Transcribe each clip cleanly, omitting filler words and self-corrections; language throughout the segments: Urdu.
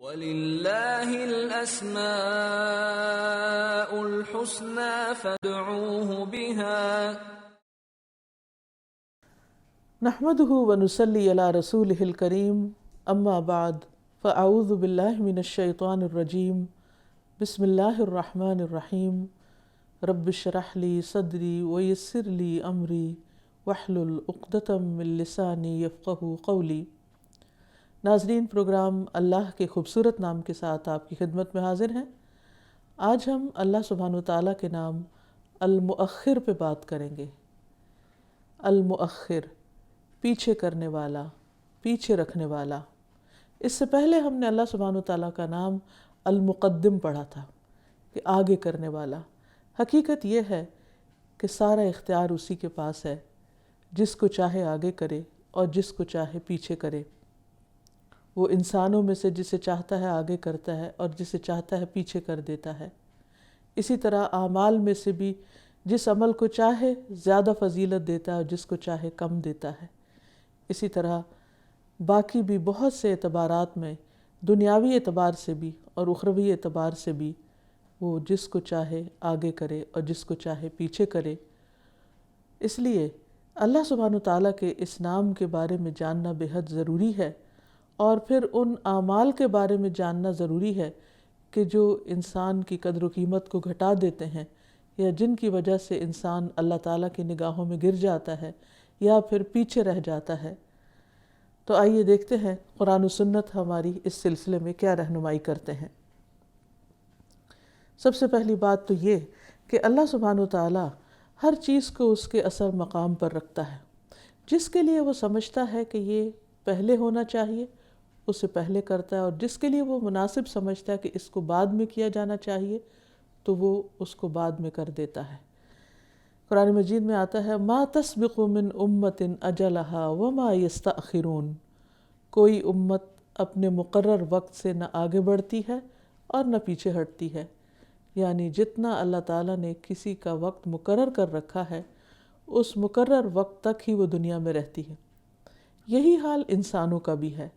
وَلِلَّهِ الْأَسْمَاءُ الْحُسْنَى فَادْعُوهُ بِهَا نحمده ونصلي على رسوله الكريم اما بعد فاعوذ باللہ من الشیطان الرجیم بسم اللہ الرحمن الرحیم رب اشرح لي صدری ویسر لي امری واحلل عقدۃ من لسانی یفقہوا قولی۔ ناظرین، پروگرام اللہ کے خوبصورت نام کے ساتھ آپ کی خدمت میں حاضر ہیں۔ آج ہم اللہ سبحانہ وتعالیٰ کے نام المؤخر پہ بات کریں گے۔ المؤخر، پیچھے کرنے والا، پیچھے رکھنے والا۔ اس سے پہلے ہم نے اللہ سبحانہ وتعالیٰ کا نام المقدم پڑھا تھا کہ آگے کرنے والا۔ حقیقت یہ ہے کہ سارا اختیار اسی کے پاس ہے، جس کو چاہے آگے کرے اور جس کو چاہے پیچھے کرے۔ وہ انسانوں میں سے جسے چاہتا ہے آگے کرتا ہے اور جسے چاہتا ہے پیچھے کر دیتا ہے۔ اسی طرح اعمال میں سے بھی جس عمل کو چاہے زیادہ فضیلت دیتا ہے اور جس کو چاہے کم دیتا ہے۔ اسی طرح باقی بھی بہت سے اعتبارات میں، دنیاوی اعتبار سے بھی اور اخروی اعتبار سے بھی، وہ جس کو چاہے آگے کرے اور جس کو چاہے پیچھے کرے۔ اس لیے اللہ سبحانہ وتعالیٰ کے اس نام کے بارے میں جاننا بے حد ضروری ہے، اور پھر ان اعمال کے بارے میں جاننا ضروری ہے کہ جو انسان کی قدر و قیمت کو گھٹا دیتے ہیں، یا جن کی وجہ سے انسان اللہ تعالیٰ کی نگاہوں میں گر جاتا ہے یا پھر پیچھے رہ جاتا ہے۔ تو آئیے دیکھتے ہیں قرآن و سنت ہماری اس سلسلے میں کیا رہنمائی کرتے ہیں۔ سب سے پہلی بات تو یہ کہ اللہ سبحانہ وتعالیٰ ہر چیز کو اس کے اصل مقام پر رکھتا ہے۔ جس کے لیے وہ سمجھتا ہے کہ یہ پہلے ہونا چاہیے، اسے پہلے کرتا ہے، اور جس کے لیے وہ مناسب سمجھتا ہے کہ اس کو بعد میں کیا جانا چاہیے تو وہ اس کو بعد میں کر دیتا ہے۔ قرآن مجید میں آتا ہے ما تسبق من امت اجلها وما یستأخرون، کوئی امت اپنے مقرر وقت سے نہ آگے بڑھتی ہے اور نہ پیچھے ہٹتی ہے، یعنی جتنا اللہ تعالیٰ نے کسی کا وقت مقرر کر رکھا ہے اس مقرر وقت تک ہی وہ دنیا میں رہتی ہے۔ یہی حال انسانوں کا بھی ہے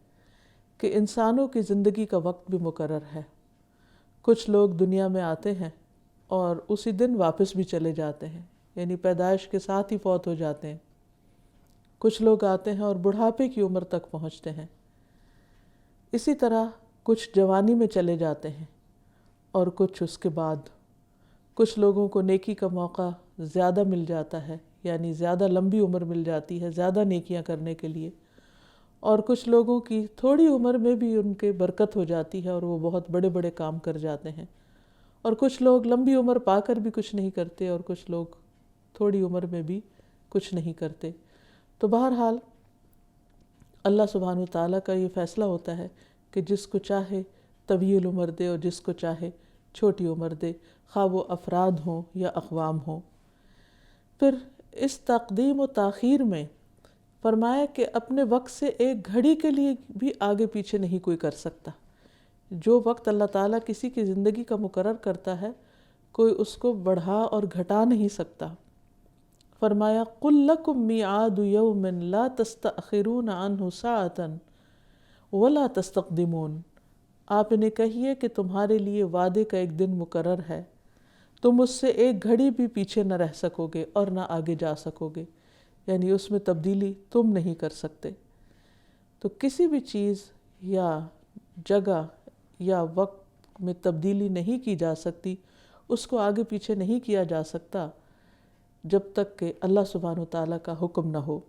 کہ انسانوں کی زندگی کا وقت بھی مقرر ہے۔ کچھ لوگ دنیا میں آتے ہیں اور اسی دن واپس بھی چلے جاتے ہیں، یعنی پیدائش کے ساتھ ہی فوت ہو جاتے ہیں۔ کچھ لوگ آتے ہیں اور بڑھاپے کی عمر تک پہنچتے ہیں۔ اسی طرح کچھ جوانی میں چلے جاتے ہیں اور کچھ اس کے بعد۔ کچھ لوگوں کو نیکی کا موقع زیادہ مل جاتا ہے، یعنی زیادہ لمبی عمر مل جاتی ہے زیادہ نیکیاں کرنے کے لیے، اور کچھ لوگوں کی تھوڑی عمر میں بھی ان کے برکت ہو جاتی ہے اور وہ بہت بڑے بڑے کام کر جاتے ہیں، اور کچھ لوگ لمبی عمر پا کر بھی کچھ نہیں کرتے اور کچھ لوگ تھوڑی عمر میں بھی کچھ نہیں کرتے۔ تو بہرحال اللہ سبحانہ وتعالیٰ کا یہ فیصلہ ہوتا ہے کہ جس کو چاہے طویل عمر دے اور جس کو چاہے چھوٹی عمر دے، خواہ وہ افراد ہوں یا اقوام ہوں۔ پھر اس تقدیم و تاخیر میں فرمایا کہ اپنے وقت سے ایک گھڑی کے لیے بھی آگے پیچھے نہیں کوئی کر سکتا۔ جو وقت اللہ تعالیٰ کسی کی زندگی کا مقرر کرتا ہے کوئی اس کو بڑھا اور گھٹا نہیں سکتا۔ فرمایا قُلْ لَكُمْ مِيعَادُ يَوْمٍ لَا تَسْتَأْخِرُونَ عَنْهُ سَاعَةً وَلَا تَسْتَقْدِمُونَ، آپ انہیں کہیے کہ تمہارے لیے وعدے کا ایک دن مقرر ہے، تم اس سے ایک گھڑی بھی پیچھے نہ رہ سکو گے اور نہ آگے جا سکو گے، یعنی اس میں تبدیلی تم نہیں کر سکتے۔ تو کسی بھی چیز یا جگہ یا وقت میں تبدیلی نہیں کی جا سکتی، اس کو آگے پیچھے نہیں کیا جا سکتا جب تک کہ اللہ سبحانہ وتعالیٰ کا حکم نہ ہو،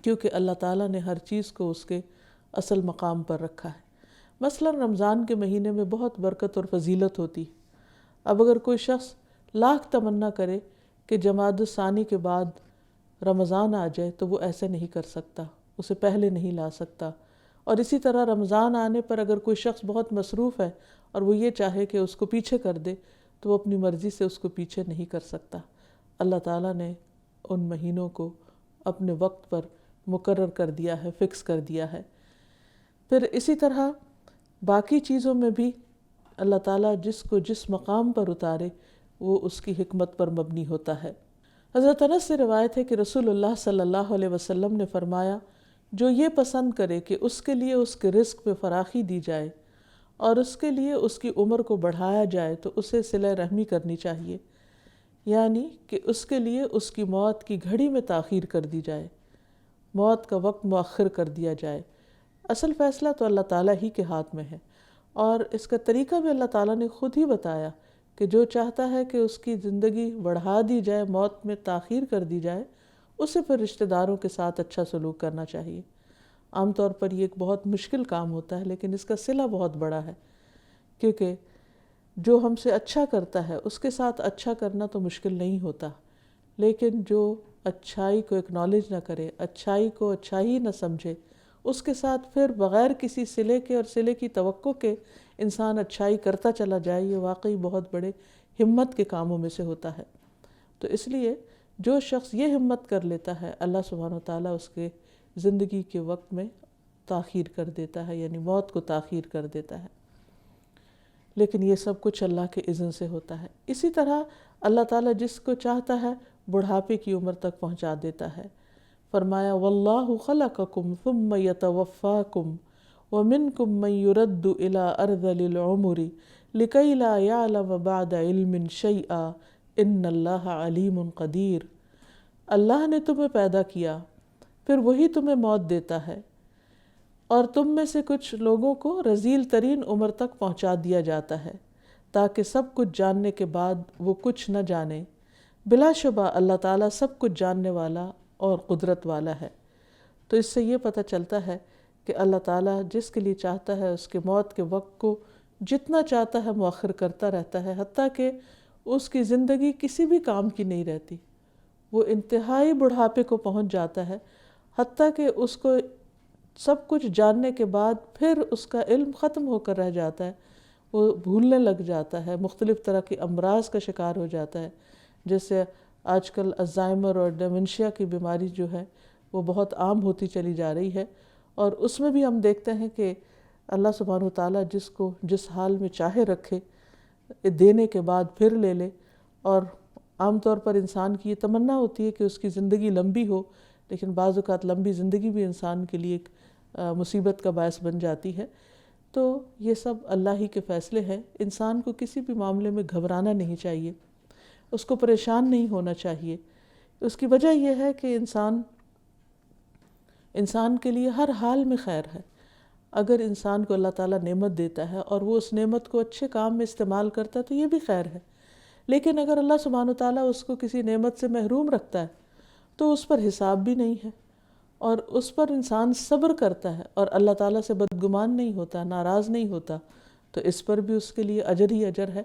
کیونکہ اللہ تعالیٰ نے ہر چیز کو اس کے اصل مقام پر رکھا ہے۔ مثلا رمضان کے مہینے میں بہت برکت اور فضیلت ہوتی۔ اب اگر کوئی شخص لاکھ تمنا کرے کہ جمادی الثانی کے بعد رمضان آ جائے تو وہ ایسے نہیں کر سکتا، اسے پہلے نہیں لا سکتا۔ اور اسی طرح رمضان آنے پر اگر کوئی شخص بہت مصروف ہے اور وہ یہ چاہے کہ اس کو پیچھے کر دے تو وہ اپنی مرضی سے اس کو پیچھے نہیں کر سکتا۔ اللہ تعالیٰ نے ان مہینوں کو اپنے وقت پر مقرر کر دیا ہے، فکس کر دیا ہے۔ پھر اسی طرح باقی چیزوں میں بھی اللہ تعالیٰ جس کو جس مقام پر اتارے وہ اس کی حکمت پر مبنی ہوتا ہے۔ حضرت انس سے روایت ہے کہ رسول اللہ صلی اللہ علیہ وسلم نے فرمایا جو یہ پسند کرے کہ اس کے لیے اس کے رزق میں فراخی دی جائے اور اس کے لیے اس کی عمر کو بڑھایا جائے تو اسے صلہ رحمی کرنی چاہیے، یعنی کہ اس کے لیے اس کی موت کی گھڑی میں تاخیر کر دی جائے، موت کا وقت مؤخر کر دیا جائے۔ اصل فیصلہ تو اللہ تعالیٰ ہی کے ہاتھ میں ہے، اور اس کا طریقہ بھی اللہ تعالیٰ نے خود ہی بتایا کہ جو چاہتا ہے کہ اس کی زندگی بڑھا دی جائے، موت میں تاخیر کر دی جائے، اسے پھر رشتہ داروں کے ساتھ اچھا سلوک کرنا چاہیے۔ عام طور پر یہ ایک بہت مشکل کام ہوتا ہے، لیکن اس کا صلہ بہت بڑا ہے، کیونکہ جو ہم سے اچھا کرتا ہے اس کے ساتھ اچھا کرنا تو مشکل نہیں ہوتا، لیکن جو اچھائی کو اکنالج نہ کرے، اچھائی کو اچھائی نہ سمجھے، اس کے ساتھ پھر بغیر کسی صلے کے اور صلے کی توقع کے انسان اچھائی کرتا چلا جائے، یہ واقعی بہت بڑے ہمت کے کاموں میں سے ہوتا ہے۔ تو اس لیے جو شخص یہ ہمت کر لیتا ہے، اللہ سبحانہ وتعالیٰ اس کے زندگی کے وقت میں تاخیر کر دیتا ہے، یعنی موت کو تاخیر کر دیتا ہے۔ لیکن یہ سب کچھ اللہ کے اذن سے ہوتا ہے۔ اسی طرح اللہ تعالیٰ جس کو چاہتا ہے بڑھاپے کی عمر تک پہنچا دیتا ہے۔ فرمایا واللہ خلقکم ثم یتوفاکم ومنکم من یرد الی ارذل العمر لکی لا یعلم بعد علم شیئا ان اللہ علیم قدیر۔ اللہ نے تمہیں پیدا کیا، پھر وہی تمہیں موت دیتا ہے، اور تم میں سے کچھ لوگوں کو رذیل ترین عمر تک پہنچا دیا جاتا ہے تاکہ سب کچھ جاننے کے بعد وہ کچھ نہ جانے۔ بلا شبہ اللہ تعالیٰ سب کچھ جاننے والا اور قدرت والا ہے۔ تو اس سے یہ پتہ چلتا ہے کہ اللہ تعالیٰ جس کے لیے چاہتا ہے اس کے موت کے وقت کو جتنا چاہتا ہے مؤخر کرتا رہتا ہے، حتیٰ کہ اس کی زندگی کسی بھی کام کی نہیں رہتی، وہ انتہائی بڑھاپے کو پہنچ جاتا ہے، حتیٰ کہ اس کو سب کچھ جاننے کے بعد پھر اس کا علم ختم ہو کر رہ جاتا ہے، وہ بھولنے لگ جاتا ہے، مختلف طرح کے امراض کا شکار ہو جاتا ہے، جیسے آج کل الزائمر اور ڈیمنشیا کی بیماری جو ہے وہ بہت عام ہوتی چلی جا رہی ہے، اور اس میں بھی ہم دیکھتے ہیں کہ اللہ سبحانہ وتعالیٰ جس کو جس حال میں چاہے رکھے، دینے کے بعد پھر لے لے۔ اور عام طور پر انسان کی یہ تمنا ہوتی ہے کہ اس کی زندگی لمبی ہو، لیکن بعض اوقات لمبی زندگی بھی انسان کے لیے ایک مصیبت کا باعث بن جاتی ہے۔ تو یہ سب اللہ ہی کے فیصلے ہیں۔ انسان کو کسی بھی معاملے میں گھبرانا نہیں چاہیے، اس کو پریشان نہیں ہونا چاہیے۔ اس کی وجہ یہ ہے کہ انسان کے لیے ہر حال میں خیر ہے۔ اگر انسان کو اللہ تعالیٰ نعمت دیتا ہے اور وہ اس نعمت کو اچھے کام میں استعمال کرتا ہے تو یہ بھی خیر ہے، لیکن اگر اللہ سبحانہ وتعالیٰ اس کو کسی نعمت سے محروم رکھتا ہے تو اس پر حساب بھی نہیں ہے، اور اس پر انسان صبر کرتا ہے اور اللہ تعالیٰ سے بدگمان نہیں ہوتا، ناراض نہیں ہوتا، تو اس پر بھی اس کے لیے اجر ہی اجر ہے۔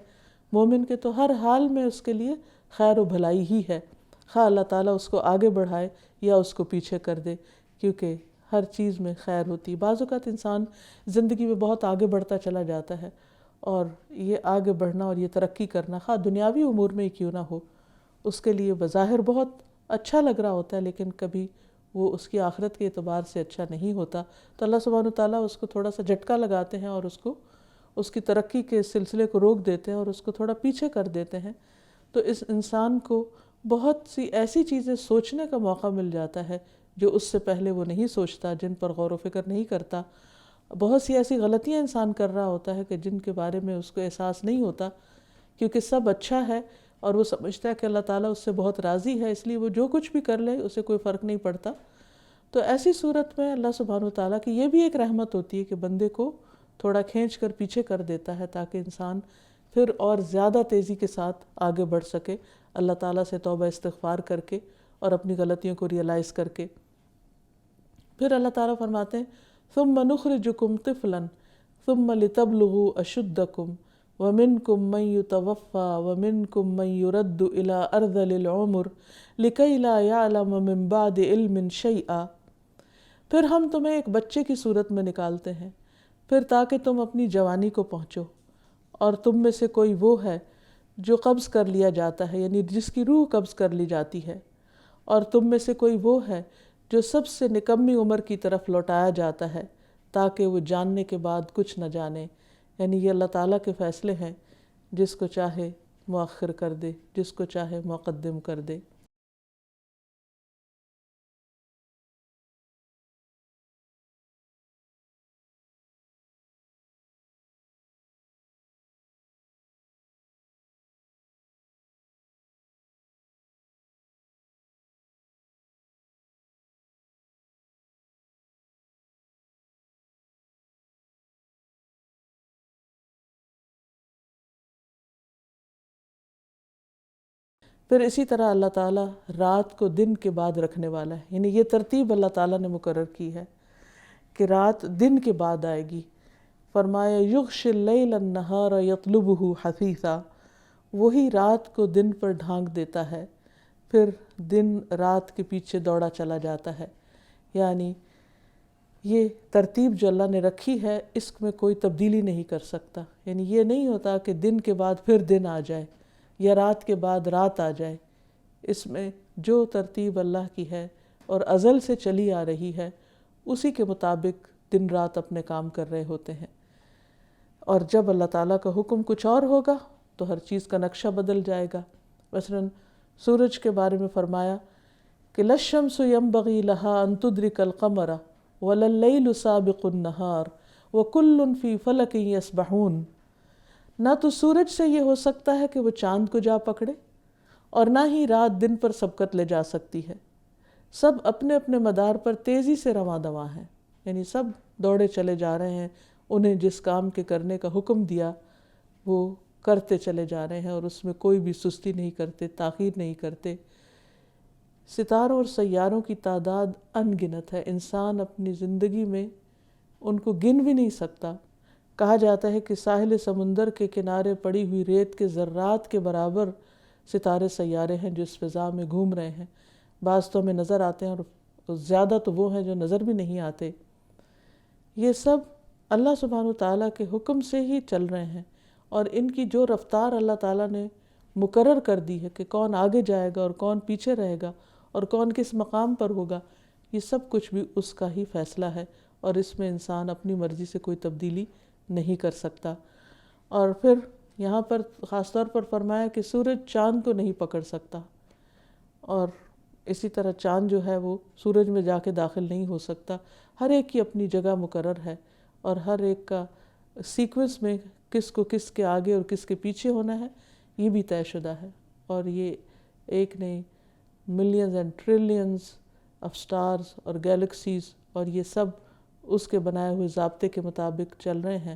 مومن کے تو ہر حال میں اس کے لیے خیر و بھلائی ہی ہے، خواہ اللہ تعالیٰ اس کو آگے بڑھائے یا اس کو پیچھے کر دے، کیونکہ ہر چیز میں خیر ہوتی ہے۔ بعض اوقات انسان زندگی میں بہت آگے بڑھتا چلا جاتا ہے، اور یہ آگے بڑھنا اور یہ ترقی کرنا خواہ دنیاوی امور میں ہی کیوں نہ ہو، اس کے لیے بظاہر بہت اچھا لگ رہا ہوتا ہے، لیکن کبھی وہ اس کی آخرت کے اعتبار سے اچھا نہیں ہوتا، تو اللہ سبحانہ وتعالیٰ اس کو تھوڑا سا جھٹکا لگاتے ہیں اور اس کی ترقی کے سلسلے کو روک دیتے ہیں اور اس کو تھوڑا پیچھے کر دیتے ہیں۔ تو اس انسان کو بہت سی ایسی چیزیں سوچنے کا موقع مل جاتا ہے جو اس سے پہلے وہ نہیں سوچتا، جن پر غور و فکر نہیں کرتا۔ بہت سی ایسی غلطیاں انسان کر رہا ہوتا ہے کہ جن کے بارے میں اس کو احساس نہیں ہوتا، کیونکہ سب اچھا ہے اور وہ سمجھتا ہے کہ اللہ تعالیٰ اس سے بہت راضی ہے، اس لیے وہ جو کچھ بھی کر لے اسے کوئی فرق نہیں پڑتا۔ تو ایسی صورت میں اللہ سبحانہ وتعالیٰ کی یہ بھی ایک رحمت ہوتی ہے کہ بندے کو تھوڑا کھینچ کر پیچھے کر دیتا ہے تاکہ انسان پھر اور زیادہ تیزی کے ساتھ آگے بڑھ سکے، اللہ تعالیٰ سے توبہ استغفار کر کے اور اپنی غلطیوں کو ریئلائز کر کے۔ پھر اللہ تعالیٰ فرماتے ہیں ثم نخرجکم طفلا ثم لتبلغوا اشدکم ومنکم من یتوفى ومنکم من یرد الى ارذل العمر لکی لا یعلم من بعد علم شیئا۔ پھر ہم تمہیں ایک بچے کی صورت میں نکالتے ہیں، پھر تاکہ تم اپنی جوانی کو پہنچو، اور تم میں سے کوئی وہ ہے جو قبض کر لیا جاتا ہے، یعنی جس کی روح قبض کر لی جاتی ہے، اور تم میں سے کوئی وہ ہے جو سب سے نکمی عمر کی طرف لوٹایا جاتا ہے تاکہ وہ جاننے کے بعد کچھ نہ جانے۔ یعنی یہ اللہ تعالیٰ کے فیصلے ہیں، جس کو چاہے مؤخر کر دے، جس کو چاہے مقدم کر دے۔ پھر اسی طرح اللہ تعالیٰ رات کو دن کے بعد رکھنے والا ہے، یعنی یہ ترتیب اللہ تعالیٰ نے مقرر کی ہے کہ رات دن کے بعد آئے گی۔ فرمایا یغشی اللیل النہار یطلبہ حثیثا، وہی رات کو دن پر ڈھانک دیتا ہے، پھر دن رات کے پیچھے دوڑا چلا جاتا ہے۔ یعنی یہ ترتیب جو اللہ نے رکھی ہے اس میں کوئی تبدیلی نہیں کر سکتا، یعنی یہ نہیں ہوتا کہ دن کے بعد پھر دن آ جائے یا رات کے بعد رات آ جائے۔ اس میں جو ترتیب اللہ کی ہے اور ازل سے چلی آ رہی ہے اسی کے مطابق دن رات اپنے کام کر رہے ہوتے ہیں، اور جب اللہ تعالیٰ کا حکم کچھ اور ہوگا تو ہر چیز کا نقشہ بدل جائے گا۔ مثلاً سورج کے بارے میں فرمایا کہ لَلشَّمْسُ يَنبَغِي لَهَا أَن تُدْرِكَ الْقَمَرَ وَلَا اللَّيْلُ سَابِقُ النَّهَارِ وَكُلٌّ فِي فَلَكٍ يَسْبَحُونَ، نہ تو سورج سے یہ ہو سکتا ہے کہ وہ چاند کو جا پکڑے، اور نہ ہی رات دن پر سبقت لے جا سکتی ہے، سب اپنے اپنے مدار پر تیزی سے رواں دواں ہیں، یعنی سب دوڑے چلے جا رہے ہیں، انہیں جس کام کے کرنے کا حکم دیا وہ کرتے چلے جا رہے ہیں، اور اس میں کوئی بھی سستی نہیں کرتے، تاخیر نہیں کرتے۔ ستاروں اور سیاروں کی تعداد ان گنت ہے، انسان اپنی زندگی میں ان کو گن بھی نہیں سکتا۔ کہا جاتا ہے کہ ساحل سمندر کے کنارے پڑی ہوئی ریت کے ذرات کے برابر ستارے سیارے ہیں جو اس فضا میں گھوم رہے ہیں، بعض تو ہمیں نظر آتے ہیں اور زیادہ تو وہ ہیں جو نظر بھی نہیں آتے۔ یہ سب اللہ سبحانہ وتعالیٰ کے حکم سے ہی چل رہے ہیں، اور ان کی جو رفتار اللہ تعالیٰ نے مقرر کر دی ہے کہ کون آگے جائے گا اور کون پیچھے رہے گا اور کون کس مقام پر ہوگا، یہ سب کچھ بھی اس کا ہی فیصلہ ہے، اور اس میں انسان اپنی مرضی سے کوئی تبدیلی نہیں کر سکتا۔ اور پھر یہاں پر خاص طور پر فرمایا کہ سورج چاند کو نہیں پکڑ سکتا، اور اسی طرح چاند جو ہے وہ سورج میں جا کے داخل نہیں ہو سکتا۔ ہر ایک کی اپنی جگہ مقرر ہے، اور ہر ایک کا سیکوینس میں کس کو کس کے آگے اور کس کے پیچھے ہونا ہے یہ بھی طے شدہ ہے، اور یہ ایک نہیں millions and trillions of stars اور گیلیکسیز، اور یہ سب اس کے بنائے ہوئے ضابطے کے مطابق چل رہے ہیں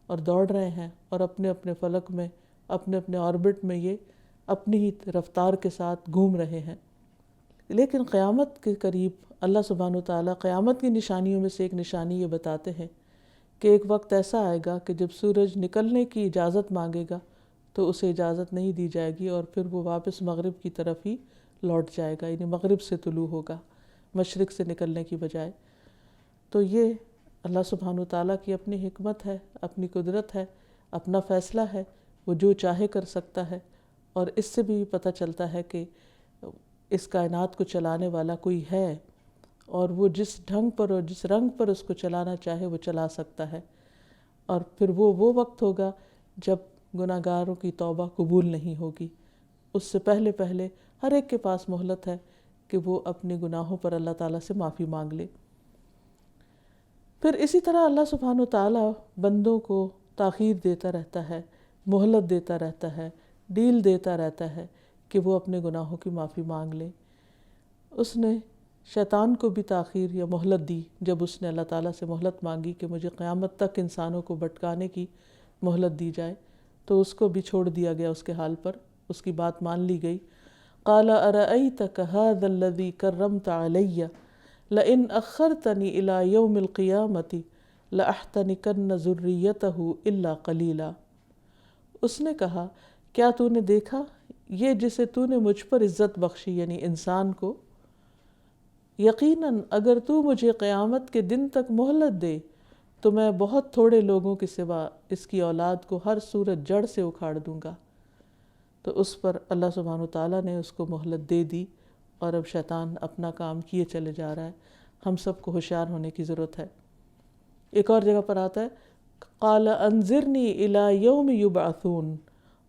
اور دوڑ رہے ہیں، اور اپنے اپنے فلک میں اپنے اپنے آربٹ میں یہ اپنی ہی رفتار کے ساتھ گھوم رہے ہیں۔ لیکن قیامت کے قریب اللہ سبحانہ وتعالیٰ قیامت کی نشانیوں میں سے ایک نشانی یہ بتاتے ہیں کہ ایک وقت ایسا آئے گا کہ جب سورج نکلنے کی اجازت مانگے گا تو اسے اجازت نہیں دی جائے گی، اور پھر وہ واپس مغرب کی طرف ہی لوٹ جائے گا، یعنی مغرب سے طلوع ہوگا مشرق سے نکلنے کی بجائے۔ تو یہ اللہ سبحانہ وتعالیٰ کی اپنی حکمت ہے، اپنی قدرت ہے، اپنا فیصلہ ہے، وہ جو چاہے کر سکتا ہے، اور اس سے بھی پتہ چلتا ہے کہ اس کائنات کو چلانے والا کوئی ہے، اور وہ جس ڈھنگ پر اور جس رنگ پر اس کو چلانا چاہے وہ چلا سکتا ہے۔ اور پھر وہ وقت ہوگا جب گناہ گاروں کی توبہ قبول نہیں ہوگی، اس سے پہلے پہلے ہر ایک کے پاس مہلت ہے کہ وہ اپنے گناہوں پر اللہ تعالیٰ سے معافی مانگ لے۔ پھر اسی طرح اللہ سبحانہ وتعالیٰ بندوں کو تاخیر دیتا رہتا ہے، مہلت دیتا رہتا ہے، ڈیل دیتا رہتا ہے کہ وہ اپنے گناہوں کی معافی مانگ لے۔ اس نے شیطان کو بھی تاخیر یا مہلت دی، جب اس نے اللہ تعالیٰ سے مہلت مانگی کہ مجھے قیامت تک انسانوں کو بھٹکانے کی مہلت دی جائے، تو اس کو بھی چھوڑ دیا گیا اس کے حال پر، اس کی بات مان لی گئی۔ قال ارأيتك هذا الذي كرمت علي لئن أخرتني إلى يوم القيامة لأحتنكن ذريته إلا قليلا۔ اس نے کہا کیا تو نے دیکھا یہ جسے تو نے مجھ پر عزت بخشی، یعنی انسان کو، یقیناً اگر تو مجھے قیامت کے دن تک مہلت دے تو میں بہت تھوڑے لوگوں کے سوا اس کی اولاد کو ہر صورت جڑ سے اکھاڑ دوں گا۔ تو اس پر اللہ سبحانہ وتعالیٰ نے اس کو مہلت دے دی، اور اب شیطان اپنا کام کیے چلے جا رہا ہے۔ ہم سب کو ہوشیار ہونے کی ضرورت ہے۔ ایک اور جگہ پر آتا ہے قال انظرنی الی یوم یبعثون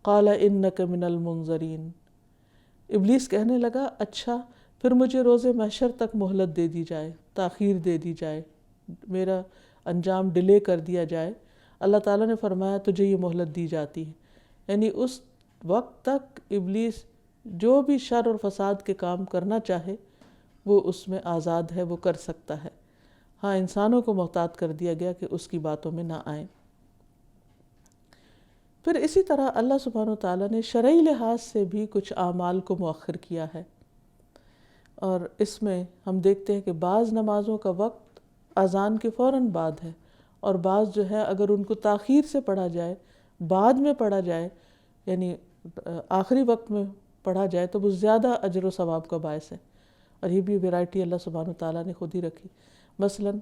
قال انک من المنظرین۔ ابلیس کہنے لگا اچھا پھر مجھے روز محشر تک مہلت دے دی جائے، تاخیر دے دی جائے، میرا انجام ڈیلے کر دیا جائے۔ اللہ تعالیٰ نے فرمایا تجھے یہ مہلت دی جاتی ہے، یعنی اس وقت تک ابلیس جو بھی شر اور فساد کے کام کرنا چاہے وہ اس میں آزاد ہے، وہ کر سکتا ہے۔ ہاں انسانوں کو محتاط کر دیا گیا کہ اس کی باتوں میں نہ آئیں۔ پھر اسی طرح اللہ سبحانہ وتعالیٰ نے شرعی لحاظ سے بھی کچھ اعمال کو مؤخر کیا ہے، اور اس میں ہم دیکھتے ہیں کہ بعض نمازوں کا وقت اذان کے فوراً بعد ہے، اور بعض جو ہے اگر ان کو تاخیر سے پڑھا جائے، بعد میں پڑھا جائے، یعنی آخری وقت میں پڑھا جائے، تو وہ زیادہ اجر و ثواب کا باعث ہے۔ اور یہ بھی ویرائٹی اللہ سبحانہ وتعالیٰ نے خود ہی رکھی۔ مثلاً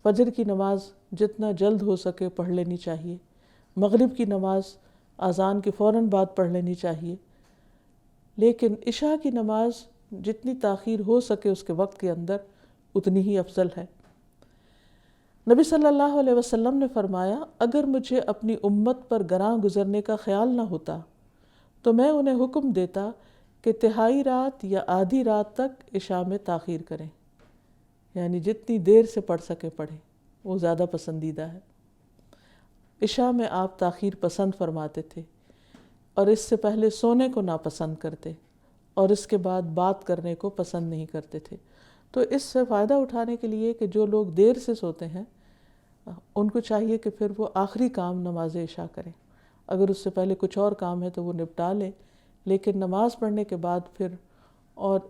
فجر کی نماز جتنا جلد ہو سکے پڑھ لینی چاہیے، مغرب کی نماز اذان کے فوراً بعد پڑھ لینی چاہیے، لیکن عشاء کی نماز جتنی تاخیر ہو سکے اس کے وقت کے اندر اتنی ہی افضل ہے۔ نبی صلی اللہ علیہ وسلم نے فرمایا، اگر مجھے اپنی امت پر گراں گزرنے کا خیال نہ ہوتا تو میں انہیں حکم دیتا کہ تہائی رات یا آدھی رات تک عشاء میں تاخیر کریں، یعنی جتنی دیر سے پڑھ سکے پڑھیں، وہ زیادہ پسندیدہ ہے۔ عشاء میں آپ تاخیر پسند فرماتے تھے، اور اس سے پہلے سونے کو ناپسند کرتے، اور اس کے بعد بات کرنے کو پسند نہیں کرتے تھے۔ تو اس سے فائدہ اٹھانے کے لیے کہ جو لوگ دیر سے سوتے ہیں ان کو چاہیے کہ پھر وہ آخری کام نماز عشاء کریں، اگر اس سے پہلے کچھ اور کام ہے تو وہ نپٹا لیں، لیکن نماز پڑھنے کے بعد پھر اور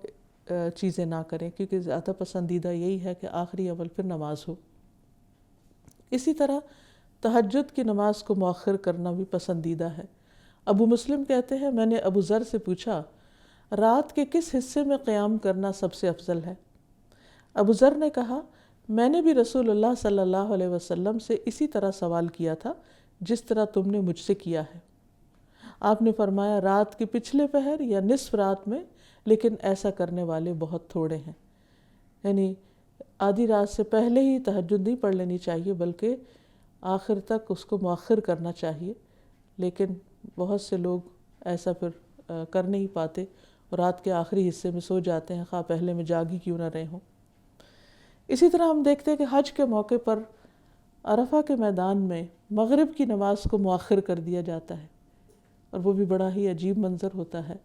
چیزیں نہ کریں، کیونکہ زیادہ پسندیدہ یہی ہے کہ آخری عمل پھر نماز ہو۔ اسی طرح تہجد کی نماز کو مؤخر کرنا بھی پسندیدہ ہے۔ ابو مسلم کہتے ہیں، میں نے ابو ذر سے پوچھا، رات کے کس حصے میں قیام کرنا سب سے افضل ہے؟ ابو ذر نے کہا، میں نے بھی رسول اللہ صلی اللہ علیہ وسلم سے اسی طرح سوال کیا تھا جس طرح تم نے مجھ سے کیا ہے۔ آپ نے فرمایا، رات کے پچھلے پہر یا نصف رات میں، لیکن ایسا کرنے والے بہت تھوڑے ہیں۔ یعنی آدھی رات سے پہلے ہی تہجد نہیں پڑھ لینی چاہیے، بلکہ آخر تک اس کو مؤخر کرنا چاہیے، لیکن بہت سے لوگ ایسا پھر کر نہیں پاتے اور رات کے آخری حصے میں سو جاتے ہیں، خواہ پہلے میں جاگی کیوں نہ رہے ہوں۔ اسی طرح ہم دیکھتے ہیں کہ حج کے موقع پر عرفہ کے میدان میں مغرب کی نماز کو مؤخر کر دیا جاتا ہے، اور وہ بھی بڑا ہی عجیب منظر ہوتا ہے۔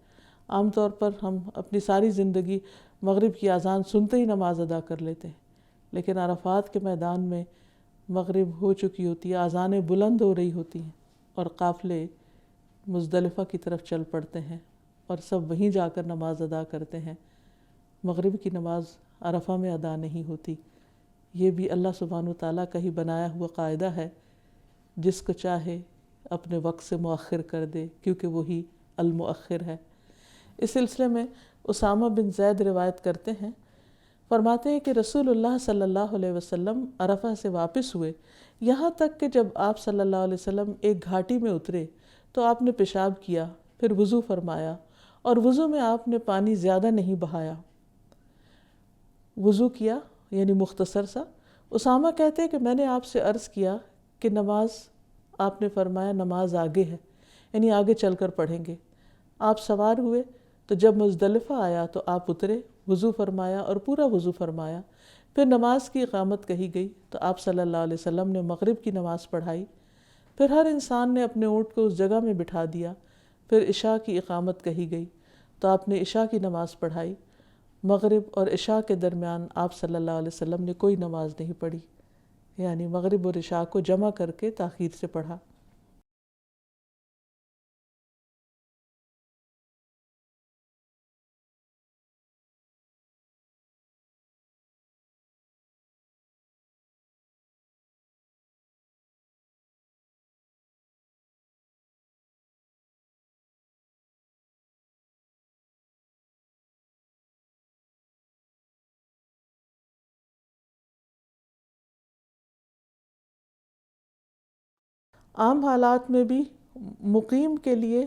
عام طور پر ہم اپنی ساری زندگی مغرب کی اذان سنتے ہی نماز ادا کر لیتے ہیں، لیکن عرفات کے میدان میں مغرب ہو چکی ہوتی ہے، اذانیں بلند ہو رہی ہوتی ہیں، اور قافلے مزدلفہ کی طرف چل پڑتے ہیں، اور سب وہیں جا کر نماز ادا کرتے ہیں۔ مغرب کی نماز عرفہ میں ادا نہیں ہوتی۔ یہ بھی اللہ سبحانہ وتعالیٰ کا ہی بنایا ہوا قاعدہ ہے، جس کو چاہے اپنے وقت سے مؤخر کر دے، کیونکہ وہی المؤخر ہے۔ اس سلسلے میں اسامہ بن زید روایت کرتے ہیں، فرماتے ہیں کہ رسول اللہ صلی اللہ علیہ وسلم عرفہ سے واپس ہوئے، یہاں تک کہ جب آپ صلی اللہ علیہ وسلم ایک گھاٹی میں اترے تو آپ نے پیشاب کیا، پھر وضو فرمایا، اور وضو میں آپ نے پانی زیادہ نہیں بہایا، وضو کیا یعنی مختصر سا۔ اسامہ کہتے ہیں کہ میں نے آپ سے عرض کیا کہ نماز، آپ نے فرمایا نماز آگے ہے، یعنی آگے چل کر پڑھیں گے۔ آپ سوار ہوئے تو جب مزدلفہ آیا تو آپ اترے، وضو فرمایا اور پورا وضو فرمایا، پھر نماز کی اقامت کہی گئی تو آپ صلی اللہ علیہ وسلم نے مغرب کی نماز پڑھائی، پھر ہر انسان نے اپنے اونٹ کو اس جگہ میں بٹھا دیا، پھر عشاء کی اقامت کہی گئی تو آپ نے عشاء کی نماز پڑھائی۔ مغرب اور عشاء کے درمیان آپ صلی اللہ علیہ وسلم نے کوئی نماز نہیں پڑھی، یعنی مغرب اور عشاء کو جمع کر کے تاخیر سے پڑھا۔ عام حالات میں بھی مقیم کے لیے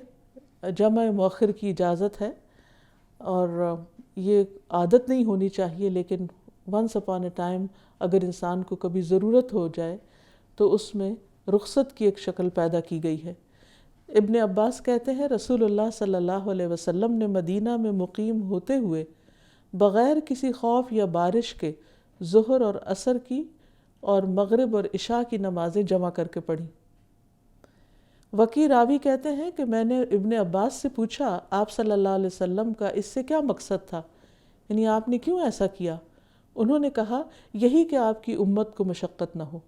جمع مؤخر کی اجازت ہے، اور یہ عادت نہیں ہونی چاہیے، لیکن ونس اپان اے ٹائم اگر انسان کو کبھی ضرورت ہو جائے تو اس میں رخصت کی ایک شکل پیدا کی گئی ہے۔ ابن عباس کہتے ہیں، رسول اللہ صلی اللہ علیہ وسلم نے مدینہ میں مقیم ہوتے ہوئے بغیر کسی خوف یا بارش کے ظہر اور عصر کی اور مغرب اور عشاء کی نمازیں جمع کر کے پڑھیں۔ وکی راوی کہتے ہیں کہ میں نے ابن عباس سے پوچھا، آپ صلی اللہ علیہ وسلم کا اس سے کیا مقصد تھا، یعنی آپ نے کیوں ایسا کیا؟ انہوں نے کہا، یہی کہ آپ کی امت کو مشقت نہ ہو۔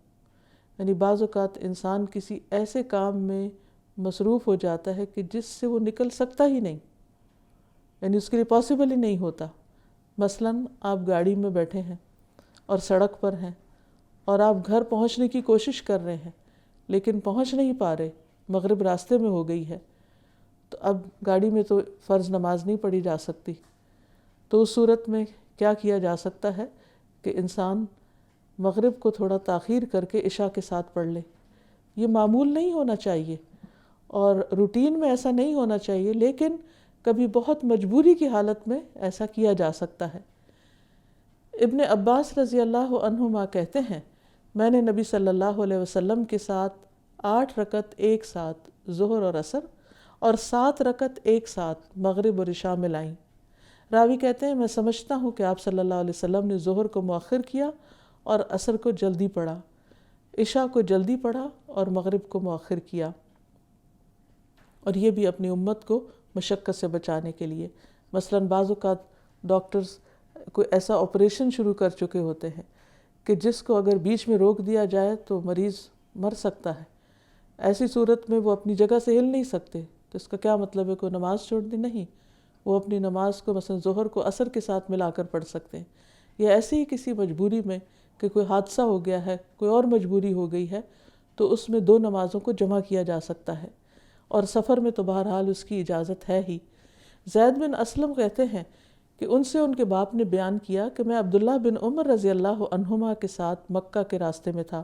یعنی بعض اوقات انسان کسی ایسے کام میں مصروف ہو جاتا ہے کہ جس سے وہ نکل سکتا ہی نہیں، یعنی اس کے لیے پاسبل ہی نہیں ہوتا۔ مثلاً آپ گاڑی میں بیٹھے ہیں اور سڑک پر ہیں اور آپ گھر پہنچنے کی کوشش کر رہے ہیں لیکن پہنچ نہیں پا رہے، مغرب راستے میں ہو گئی ہے، تو اب گاڑی میں تو فرض نماز نہیں پڑھی جا سکتی، تو اس صورت میں کیا کیا جا سکتا ہے کہ انسان مغرب کو تھوڑا تاخیر کر کے عشاء کے ساتھ پڑھ لے۔ یہ معمول نہیں ہونا چاہیے اور روٹین میں ایسا نہیں ہونا چاہیے، لیکن کبھی بہت مجبوری کی حالت میں ایسا کیا جا سکتا ہے۔ ابن عباس رضی اللہ عنہما کہتے ہیں، میں نے نبی صلی اللہ علیہ وسلم کے ساتھ 8 رکعت ایک ساتھ ظہر اور عصر اور 7 رکعت ایک ساتھ مغرب اور عشاء ملائیں۔ راوی کہتے ہیں، میں سمجھتا ہوں کہ آپ صلی اللہ علیہ وسلم نے ظہر کو مؤخر کیا اور عصر کو جلدی پڑھا، عشاء کو جلدی پڑھا اور مغرب کو مؤخر کیا، اور یہ بھی اپنی امت کو مشقت سے بچانے کے لیے۔ مثلاً بعض اوقات ڈاکٹرز کوئی ایسا آپریشن شروع کر چکے ہوتے ہیں کہ جس کو اگر بیچ میں روک دیا جائے تو مریض مر سکتا ہے، ایسی صورت میں وہ اپنی جگہ سے ہل نہیں سکتے، تو اس کا کیا مطلب ہے کوئی نماز چھوڑ دی؟ نہیں، وہ اپنی نماز کو مثلا ظہر کو عصر کے ساتھ ملا کر پڑھ سکتے ہیں، یا ایسے ہی کسی مجبوری میں کہ کوئی حادثہ ہو گیا ہے، کوئی اور مجبوری ہو گئی ہے، تو اس میں 2 نمازوں کو جمع کیا جا سکتا ہے، اور سفر میں تو بہرحال اس کی اجازت ہے ہی۔ زید بن اسلم کہتے ہیں کہ ان سے ان کے باپ نے بیان کیا کہ میں عبداللہ بن عمر رضی اللہ عنہما کے ساتھ مکہ کے راستے میں تھا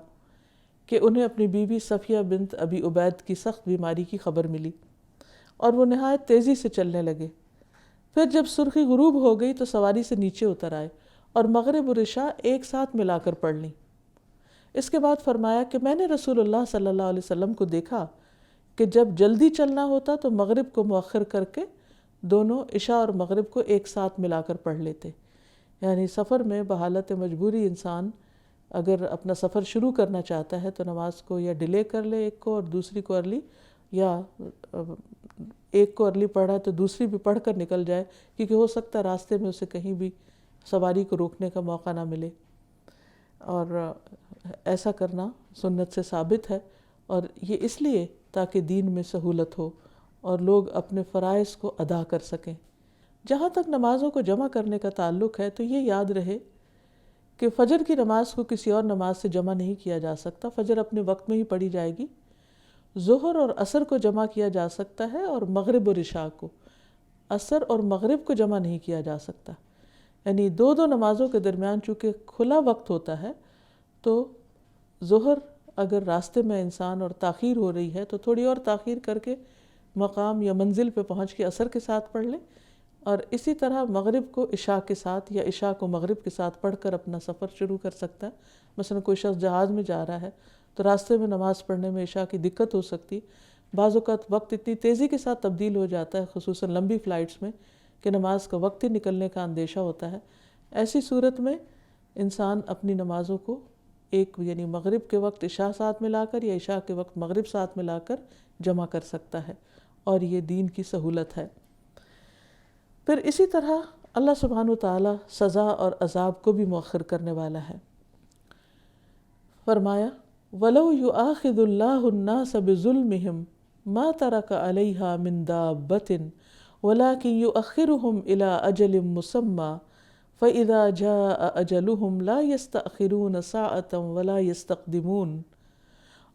کہ انہیں اپنی بیوی صفیہ بنت ابی عبید کی سخت بیماری کی خبر ملی اور وہ نہایت تیزی سے چلنے لگے۔ پھر جب سرخی غروب ہو گئی تو سواری سے نیچے اتر آئے اور مغرب اور عشاء ایک ساتھ ملا کر پڑھ لیں۔ اس کے بعد فرمایا کہ میں نے رسول اللہ صلی اللہ علیہ وسلم کو دیکھا کہ جب جلدی چلنا ہوتا تو مغرب کو مؤخر کر کے دونوں عشاء اور مغرب کو ایک ساتھ ملا کر پڑھ لیتے۔ یعنی سفر میں بحالت مجبوری انسان اگر اپنا سفر شروع کرنا چاہتا ہے تو نماز کو یا ڈیلے کر لے ایک کو اور دوسری کو ارلی، یا ایک کو ارلی پڑھا تو دوسری بھی پڑھ کر نکل جائے، کیونکہ ہو سکتا ہے راستے میں اسے کہیں بھی سواری کو روکنے کا موقع نہ ملے، اور ایسا کرنا سنت سے ثابت ہے، اور یہ اس لیے تاکہ دین میں سہولت ہو اور لوگ اپنے فرائض کو ادا کر سکیں۔ جہاں تک نمازوں کو جمع کرنے کا تعلق ہے تو یہ یاد رہے کہ فجر کی نماز کو کسی اور نماز سے جمع نہیں کیا جا سکتا، فجر اپنے وقت میں ہی پڑھی جائے گی۔ ظہر اور عصر کو جمع کیا جا سکتا ہے اور مغرب اور عشاء کو، عصر اور مغرب کو جمع نہیں کیا جا سکتا، یعنی 2 نمازوں کے درمیان چونکہ کھلا وقت ہوتا ہے تو ظہر اگر راستے میں انسان اور تاخیر ہو رہی ہے تو تھوڑی اور تاخیر کر کے مقام یا منزل پہ پہنچ کے عصر کے ساتھ پڑھ لے، اور اسی طرح مغرب کو عشاء کے ساتھ یا عشاء کو مغرب کے ساتھ پڑھ کر اپنا سفر شروع کر سکتا ہے۔ مثلا کوئی شخص جہاز میں جا رہا ہے تو راستے میں نماز پڑھنے میں عشاء کی دقت ہو سکتی، بعض اوقات وقت اتنی تیزی کے ساتھ تبدیل ہو جاتا ہے خصوصاً لمبی فلائٹس میں کہ نماز کا وقت ہی نکلنے کا اندیشہ ہوتا ہے۔ ایسی صورت میں انسان اپنی نمازوں کو ایک یعنی مغرب کے وقت عشاء ساتھ ملا کر یا عشاء کے وقت مغرب ساتھ ملا کر جمع کر سکتا ہے، اور یہ دین کی سہولت ہے۔ پھر اسی طرح اللہ سبحانہ وتعالی سزا اور عذاب کو بھی مؤخر کرنے والا ہے۔ فرمایا وَلَوْ يُؤَاخِذُ اللَّهُ النَّاسَ بِظُلْمِهِمْ مَا تَرَكَ عَلَيْهَا مِنْ دَابَّةٍ وَلَكِنْ يُؤَخِّرُهُمْ إِلَىٰ أَجَلٍ مُّسَمًّى فَإِذَا جَاءَ أَجَلُهُمْ لَا يَسْتَأْخِرُونَ سَاعَةً وَلَا يَسْتَقْدِمُونَ،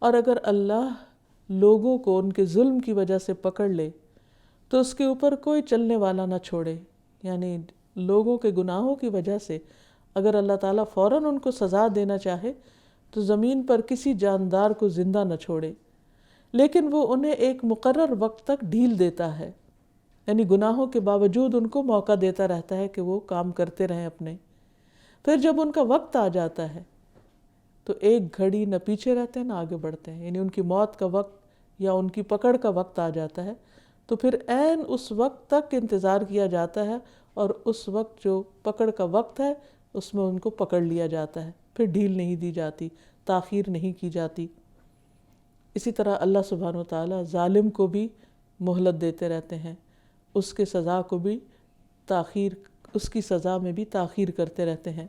اور اگر اللہ لوگوں کو ان کے ظلم کی وجہ سے پکڑ لے تو اس کے اوپر کوئی چلنے والا نہ چھوڑے، یعنی لوگوں کے گناہوں کی وجہ سے اگر اللہ تعالیٰ فوراً ان کو سزا دینا چاہے تو زمین پر کسی جاندار کو زندہ نہ چھوڑے، لیکن وہ انہیں ایک مقرر وقت تک ڈھیل دیتا ہے، یعنی گناہوں کے باوجود ان کو موقع دیتا رہتا ہے کہ وہ کام کرتے رہیں اپنے۔ پھر جب ان کا وقت آ جاتا ہے تو ایک گھڑی نہ پیچھے رہتے ہیں نہ آگے بڑھتے ہیں، یعنی ان کی موت کا وقت یا ان کی پکڑ کا وقت آ جاتا ہے تو پھر عین اس وقت تک انتظار کیا جاتا ہے، اور اس وقت جو پکڑ کا وقت ہے اس میں ان کو پکڑ لیا جاتا ہے، پھر ڈھیل نہیں دی جاتی، تاخیر نہیں کی جاتی۔ اسی طرح اللہ سبحانہ وتعالی ظالم کو بھی مہلت دیتے رہتے ہیں، اس کے سزا کو بھی تاخیر، اس کی سزا میں بھی تاخیر کرتے رہتے ہیں۔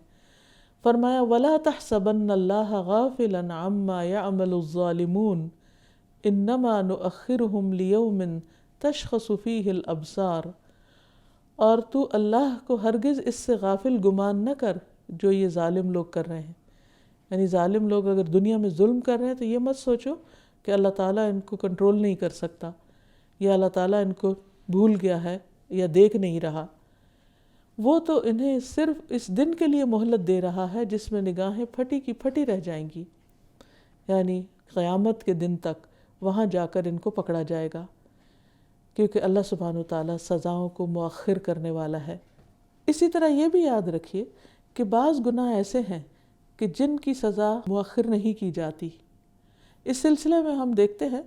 فرمایا وَلَا تَحْسَبَنَّ اللَّهَ غَافِلًا عَمَّا يَعْمَلُ الظَّالِمُونَ انما نؤخرهم لیوم تشخص فیہ الابصار، اور تو اللہ کو ہرگز اس سے غافل گمان نہ کر جو یہ ظالم لوگ کر رہے ہیں. یعنی ظالم لوگ اگر دنیا میں ظلم کر رہے ہیں تو یہ مت سوچو کہ اللہ تعالیٰ ان کو کنٹرول نہیں کر سکتا، یا اللہ تعالیٰ ان کو بھول گیا ہے یا دیکھ نہیں رہا. وہ تو انہیں صرف اس دن کے لیے مہلت دے رہا ہے جس میں نگاہیں پھٹی کی پھٹی رہ جائیں گی، یعنی قیامت کے دن تک وہاں جا کر ان کو پکڑا جائے گا، کیونکہ اللہ سبحانہ وتعالیٰ سزاؤں کو مؤخر کرنے والا ہے. اسی طرح یہ بھی یاد رکھیے کہ بعض گناہ ایسے ہیں کہ جن کی سزا مؤخر نہیں کی جاتی. اس سلسلے میں ہم دیکھتے ہیں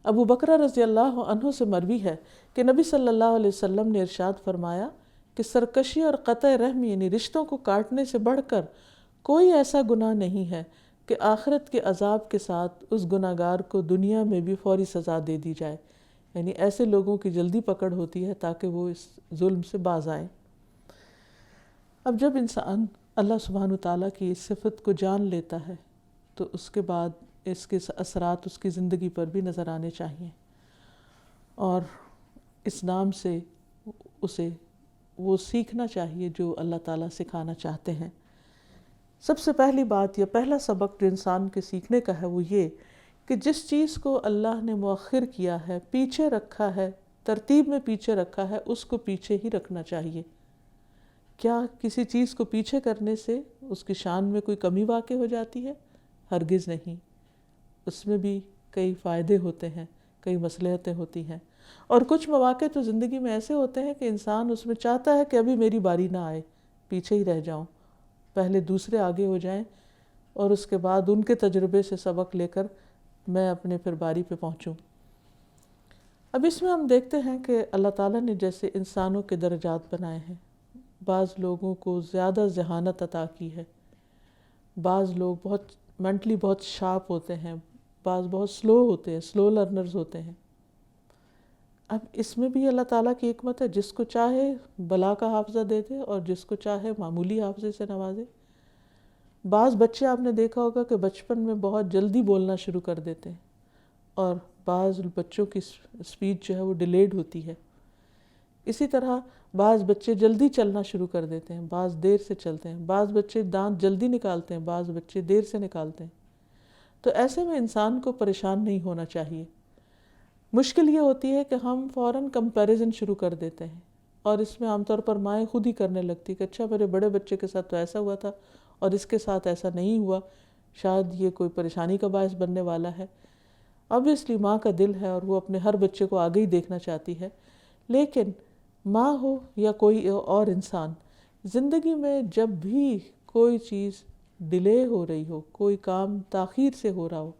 ابو بکر رضی اللہ عنہ سے مروی ہے کہ نبی صلی اللہ علیہ وسلم نے ارشاد فرمایا کہ سرکشی اور قطع رحم یعنی رشتوں کو کاٹنے سے بڑھ کر کوئی ایسا گناہ نہیں ہے کہ آخرت کے عذاب کے ساتھ اس گناہ گار کو دنیا میں بھی فوری سزا دے دی جائے. یعنی ایسے لوگوں کی جلدی پکڑ ہوتی ہے تاکہ وہ اس ظلم سے باز آئیں. اب جب انسان اللہ سبحانہ تعالیٰ کی اس صفت کو جان لیتا ہے تو اس کے بعد اس کے اثرات اس کی زندگی پر بھی نظر آنے چاہیے، اور اس نام سے اسے وہ سیکھنا چاہیے جو اللہ تعالیٰ سکھانا چاہتے ہیں. سب سے پہلی بات یا پہلا سبق جو انسان کے سیکھنے کا ہے وہ یہ کہ جس چیز کو اللہ نے مؤخر کیا ہے، پیچھے رکھا ہے، ترتیب میں پیچھے رکھا ہے، اس کو پیچھے ہی رکھنا چاہیے. کیا کسی چیز کو پیچھے کرنے سے اس کی شان میں کوئی کمی واقع ہو جاتی ہے؟ ہرگز نہیں. اس میں بھی کئی فائدے ہوتے ہیں، کئی مصلحتیں ہوتی ہیں، اور کچھ مواقع تو زندگی میں ایسے ہوتے ہیں کہ انسان اس میں چاہتا ہے کہ ابھی میری باری نہ آئے، پیچھے ہی رہ جاؤں، پہلے دوسرے آگے ہو جائیں اور اس کے بعد ان کے تجربے سے سبق لے کر میں اپنے پھر باری پہ پہنچوں. اب اس میں ہم دیکھتے ہیں کہ اللہ تعالیٰ نے جیسے انسانوں کے درجات بنائے ہیں، بعض لوگوں کو زیادہ ذہانت عطا کی ہے، بعض لوگ بہت مینٹلی بہت شارپ ہوتے ہیں، بعض بہت سلو ہوتے ہیں، سلو لرنرز ہوتے ہیں. اب اس میں بھی اللہ تعالیٰ کی حکمت ہے، جس کو چاہے بلا کا حافظہ دے دے اور جس کو چاہے معمولی حافظے سے نوازے. بعض بچے آپ نے دیکھا ہوگا کہ بچپن میں بہت جلدی بولنا شروع کر دیتے ہیں، اور بعض بچوں کی اسپیچ جو ہے وہ ڈیلیڈ ہوتی ہے. اسی طرح بعض بچے جلدی چلنا شروع کر دیتے ہیں، بعض دیر سے چلتے ہیں، بعض بچے دانت جلدی نکالتے ہیں، بعض بچے دیر سے نکالتے ہیں. تو ایسے میں انسان کو پریشان نہیں ہونا چاہیے. مشکل یہ ہوتی ہے کہ ہم فوراً کمپیریزن شروع کر دیتے ہیں، اور اس میں عام طور پر مائیں خود ہی کرنے لگتی کہ اچھا میرے بڑے بچے کے ساتھ تو ایسا ہوا تھا اور اس کے ساتھ ایسا نہیں ہوا، شاید یہ کوئی پریشانی کا باعث بننے والا ہے. obviously ماں کا دل ہے اور وہ اپنے ہر بچے کو آگے ہی دیکھنا چاہتی ہے، لیکن ماں ہو یا کوئی اور انسان، زندگی میں جب بھی کوئی چیز ڈیلے ہو رہی ہو، کوئی کام تاخیر سے ہو رہا ہو،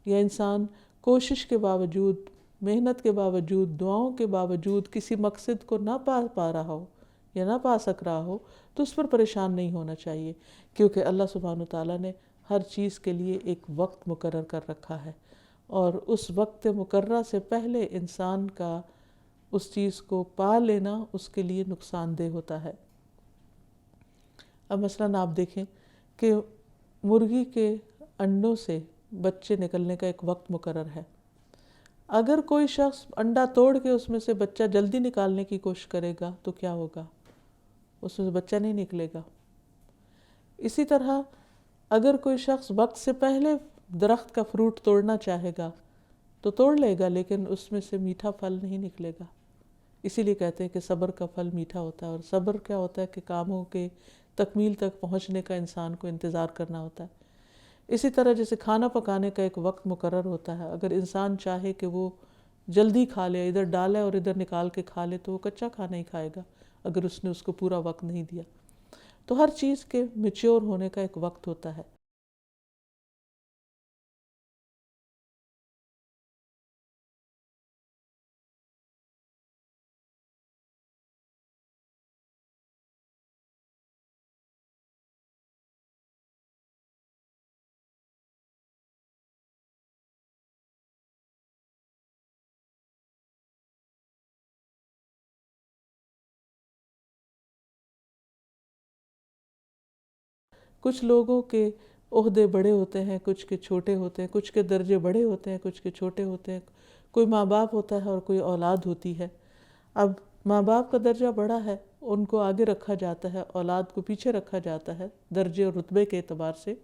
یا انسان کوشش کے باوجود، محنت کے باوجود، دعاؤں کے باوجود کسی مقصد کو نہ پا رہا ہو یا نہ پا سک رہا ہو، تو اس پر پریشان نہیں ہونا چاہیے، کیونکہ اللہ سبحانہ تعالیٰ نے ہر چیز کے لیے ایک وقت مقرر کر رکھا ہے، اور اس وقت مقررہ سے پہلے انسان کا اس چیز کو پا لینا اس کے لیے نقصان دہ ہوتا ہے. اب مثلاً آپ دیکھیں کہ مرغی کے انڈوں سے بچے نکلنے کا ایک وقت مقرر ہے. اگر کوئی شخص انڈا توڑ کے اس میں سے بچہ جلدی نکالنے کی کوشش کرے گا تو کیا ہوگا؟ اس میں سے بچہ نہیں نکلے گا. اسی طرح اگر کوئی شخص وقت سے پہلے درخت کا فروٹ توڑنا چاہے گا تو توڑ لے گا، لیکن اس میں سے میٹھا پھل نہیں نکلے گا. اسی لیے کہتے ہیں کہ صبر کا پھل میٹھا ہوتا ہے، اور صبر کیا ہوتا ہے کہ کاموں کے تکمیل تک پہنچنے کا انسان کو انتظار کرنا ہوتا ہے. اسی طرح جیسے کھانا پکانے کا ایک وقت مقرر ہوتا ہے، اگر انسان چاہے کہ وہ جلدی کھا لے، ادھر ڈالے اور ادھر نکال کے کھا لے، تو وہ کچا کھانا ہی کھائے گا اگر اس نے اس کو پورا وقت نہیں دیا. تو ہر چیز کے میچور ہونے کا ایک وقت ہوتا ہے. کچھ لوگوں کے عہدے بڑے ہوتے ہیں، کچھ کے چھوٹے ہوتے ہیں، کچھ کے درجے بڑے ہوتے ہیں، کچھ کے چھوٹے ہوتے ہیں، کوئی ماں باپ ہوتا ہے اور کوئی اولاد ہوتی ہے۔ اب ماں باپ کا درجہ بڑا ہے، ان کو آگے رکھا جاتا ہے، اولاد کو پیچھے رکھا جاتا ہے درجے اور رتبے کے اعتبار سے۔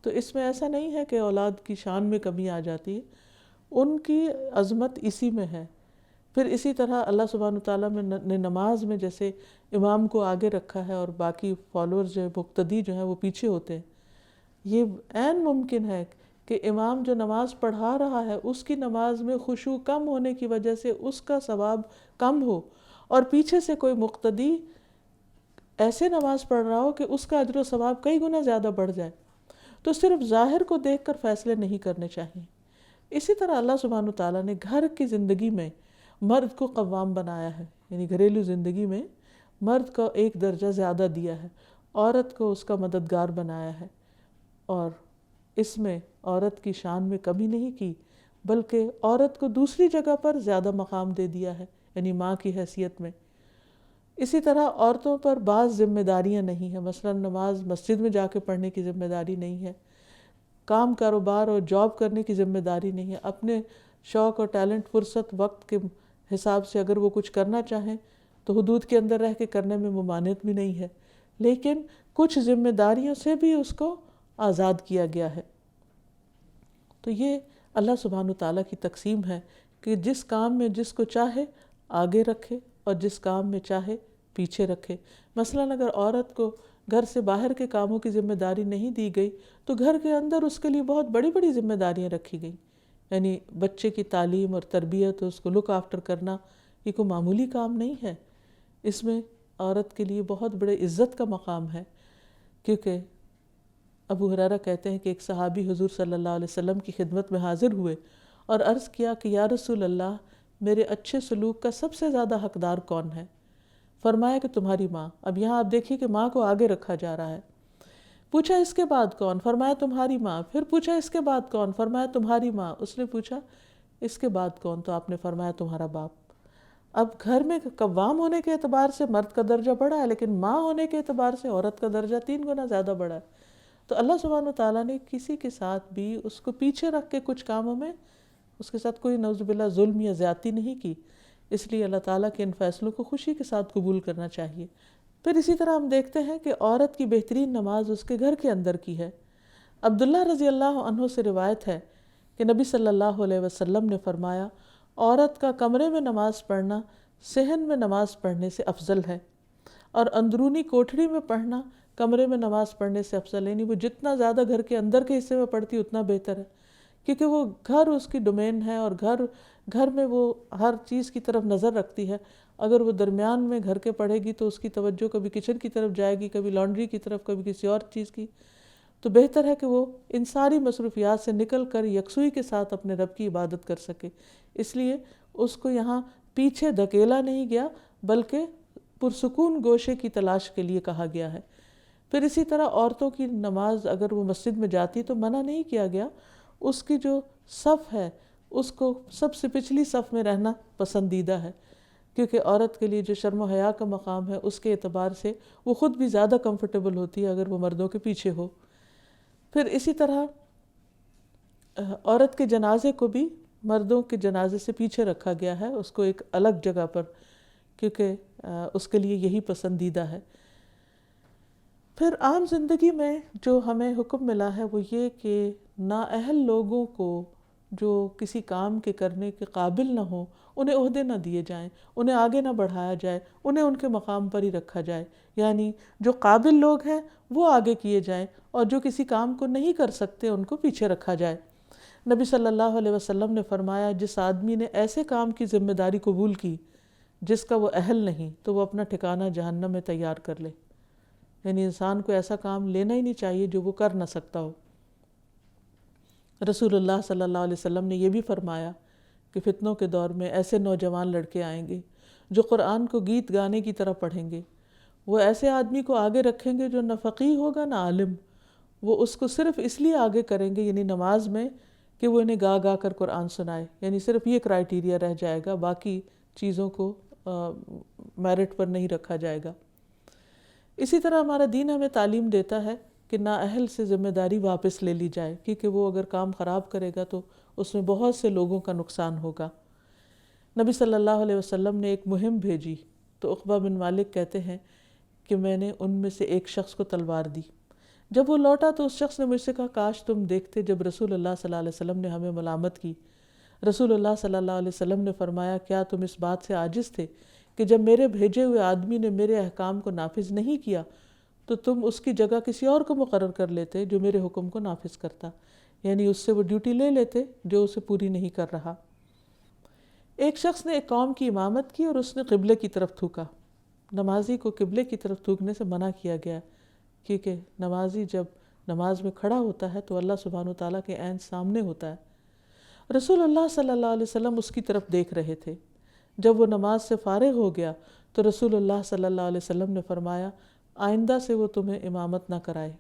تو اس میں ایسا نہیں ہے کہ اولاد کی شان میں کمی آ جاتی ہے، ان کی عظمت اسی میں ہے۔ پھر اسی طرح اللہ سبحانہ وتعالیٰ نے نماز میں جیسے امام کو آگے رکھا ہے اور باقی فالوورز جو ہیں، مقتدی جو ہیں وہ پیچھے ہوتے ہیں۔ یہ عین ممکن ہے کہ امام جو نماز پڑھا رہا ہے اس کی نماز میں خشوع کم ہونے کی وجہ سے اس کا ثواب کم ہو، اور پیچھے سے کوئی مقتدی ایسے نماز پڑھ رہا ہو کہ اس کا اجر و ثواب کئی گنا زیادہ بڑھ جائے۔ تو صرف ظاہر کو دیکھ کر فیصلے نہیں کرنے چاہیے۔ اسی طرح اللہ سبحانہ وتعالیٰ نے گھر کی زندگی میں مرد کو قوام بنایا ہے، یعنی گھریلو زندگی میں مرد کو ایک درجہ زیادہ دیا ہے، عورت کو اس کا مددگار بنایا ہے، اور اس میں عورت کی شان میں کمی نہیں کی، بلکہ عورت کو دوسری جگہ پر زیادہ مقام دے دیا ہے، یعنی ماں کی حیثیت میں۔ اسی طرح عورتوں پر بعض ذمہ داریاں نہیں ہیں، مثلا نماز مسجد میں جا کے پڑھنے کی ذمہ داری نہیں ہے، کام کاروبار اور جاب کرنے کی ذمہ داری نہیں ہے، اپنے شوق اور ٹیلنٹ، فرصت، وقت کے حساب سے اگر وہ کچھ کرنا چاہیں تو حدود کے اندر رہ کے کرنے میں ممانعت بھی نہیں ہے، لیکن کچھ ذمہ داریوں سے بھی اس کو آزاد کیا گیا ہے۔ تو یہ اللہ سبحانہ تعالیٰ کی تقسیم ہے کہ جس کام میں جس کو چاہے آگے رکھے اور جس کام میں چاہے پیچھے رکھے۔ مثلا اگر عورت کو گھر سے باہر کے کاموں کی ذمہ داری نہیں دی گئی تو گھر کے اندر اس کے لیے بہت بڑی بڑی ذمہ داریاں رکھی گئیں، یعنی بچے کی تعلیم اور تربیت، اس کو لک آفٹر کرنا، یہ کوئی معمولی کام نہیں ہے۔ اس میں عورت کے لیے بہت بڑے عزت کا مقام ہے، کیونکہ ابو ہریرہ کہتے ہیں کہ ایک صحابی حضور صلی اللہ علیہ وسلم کی خدمت میں حاضر ہوئے اور عرض کیا کہ یا رسول اللہ، میرے اچھے سلوک کا سب سے زیادہ حقدار کون ہے؟ فرمایا کہ تمہاری ماں۔ اب یہاں آپ دیکھیے کہ ماں کو آگے رکھا جا رہا ہے۔ پوچھا اس کے بعد کون؟ فرمایا تمہاری ماں۔ پھر پوچھا اس کے بعد کون؟ فرمایا تمہاری ماں۔ اس نے پوچھا اس کے بعد کون؟ تو آپ نے فرمایا تمہارا باپ۔ اب گھر میں قوام ہونے کے اعتبار سے مرد کا درجہ بڑا ہے، لیکن ماں ہونے کے اعتبار سے عورت کا درجہ 3 گنا زیادہ بڑا ہے۔ تو اللہ سبحانہ تعالیٰ نے کسی کے ساتھ بھی اس کو پیچھے رکھ کے کچھ کاموں میں اس کے ساتھ کوئی نعوذ باللہ ظلم یا زیادتی نہیں کی، اس لیے اللہ تعالیٰ کے ان فیصلوں کو خوشی کے ساتھ قبول کرنا چاہیے۔ پھر اسی طرح ہم دیکھتے ہیں کہ عورت کی بہترین نماز اس کے گھر کے اندر کی ہے۔ عبداللہ رضی اللہ عنہ سے روایت ہے کہ نبی صلی اللہ علیہ وسلم نے فرمایا، عورت کا کمرے میں نماز پڑھنا صحن میں نماز پڑھنے سے افضل ہے، اور اندرونی کوٹھڑی میں پڑھنا کمرے میں نماز پڑھنے سے افضل ہے، یعنی وہ جتنا زیادہ گھر کے اندر کے حصے میں پڑھتی اتنا بہتر ہے، کیونکہ وہ گھر اس کی ڈومین ہے، اور گھر میں وہ ہر چیز کی طرف نظر رکھتی ہے۔ اگر وہ درمیان میں گھر کے پڑھے گی تو اس کی توجہ کبھی کچن کی طرف جائے گی، کبھی لانڈری کی طرف، کبھی کسی اور چیز کی۔ تو بہتر ہے کہ وہ ان ساری مصروفیات سے نکل کر یکسوئی کے ساتھ اپنے رب کی عبادت کر سکے، اس لیے اس کو یہاں پیچھے دھکیلا نہیں گیا، بلکہ پرسکون گوشے کی تلاش کے لیے کہا گیا ہے۔ پھر اسی طرح عورتوں کی نماز اگر وہ مسجد میں جاتی تو منع نہیں کیا گیا، اس کی جو صف ہے اس کو سب سے پچھلی صف میں رہنا پسندیدہ ہے، کیونکہ عورت کے لیے جو شرم و حیا کا مقام ہے اس کے اعتبار سے وہ خود بھی زیادہ کمفرٹیبل ہوتی ہے اگر وہ مردوں کے پیچھے ہو۔ پھر اسی طرح عورت کے جنازے کو بھی مردوں کے جنازے سے پیچھے رکھا گیا ہے، اس کو ایک الگ جگہ پر، کیونکہ اس کے لیے یہی پسندیدہ ہے۔ پھر عام زندگی میں جو ہمیں حکم ملا ہے وہ یہ کہ نااہل لوگوں کو جو کسی کام کے کرنے کے قابل نہ ہوں انہیں عہدے نہ دیے جائیں، انہیں آگے نہ بڑھایا جائے، انہیں ان کے مقام پر ہی رکھا جائے، یعنی جو قابل لوگ ہیں وہ آگے کیے جائیں اور جو کسی کام کو نہیں کر سکتے ان کو پیچھے رکھا جائے۔ نبی صلی اللہ علیہ وسلم نے فرمایا، جس آدمی نے ایسے کام کی ذمہ داری قبول کی جس کا وہ اہل نہیں تو وہ اپنا ٹھکانہ جہنم میں تیار کر لے، یعنی انسان کو ایسا کام لینا ہی نہیں چاہیے جو وہ کر نہ سکتا ہو۔ رسول اللہ صلی اللہ علیہ وسلم نے یہ بھی فرمایا کہ فتنوں کے دور میں ایسے نوجوان لڑکے آئیں گے جو قرآن کو گیت گانے کی طرح پڑھیں گے، وہ ایسے آدمی کو آگے رکھیں گے جو نہ فقیہ ہوگا نہ عالم، وہ اس کو صرف اس لیے آگے کریں گے یعنی نماز میں کہ وہ انہیں گا گا کر قرآن سنائے، یعنی صرف یہ کرائیٹیریا رہ جائے گا، باقی چیزوں کو میرٹ پر نہیں رکھا جائے گا۔ اسی طرح ہمارا دین ہمیں تعلیم دیتا ہے کہ نااہل سے ذمہ داری واپس لے لی جائے، کیونکہ وہ اگر کام خراب کرے گا تو اس میں بہت سے لوگوں کا نقصان ہوگا۔ نبی صلی اللہ علیہ وسلم نے ایک مہم بھیجی تو عقبہ بن مالک کہتے ہیں کہ میں نے ان میں سے ایک شخص کو تلوار دی۔ جب وہ لوٹا تو اس شخص نے مجھ سے کہا کاش تم دیکھتے جب رسول اللہ صلی اللہ علیہ وسلم نے ہمیں ملامت کی۔ رسول اللہ صلی اللہ علیہ وسلم نے فرمایا کیا تم اس بات سے عاجز تھے کہ جب میرے بھیجے ہوئے آدمی نے میرے احکام کو نافذ نہیں کیا تو تم اس کی جگہ کسی اور کو مقرر کر لیتے جو میرے حکم کو نافذ کرتا، یعنی اس سے وہ ڈیوٹی لے لیتے جو اسے پوری نہیں کر رہا۔ ایک شخص نے ایک قوم کی امامت کی اور اس نے قبلے کی طرف تھوکا۔ نمازی کو قبلے کی طرف تھوکنے سے منع کیا گیا، کیونکہ نمازی جب نماز میں کھڑا ہوتا ہے تو اللہ سبحانہ وتعالیٰ کے عین سامنے ہوتا ہے۔ رسول اللہ صلی اللہ علیہ وسلم اس کی طرف دیکھ رہے تھے۔ جب وہ نماز سے فارغ ہو گیا تو رسول اللہ صلی اللہ علیہ وسلم نے فرمایا آئندہ سے وہ تمہیں امامت نہ کرائے۔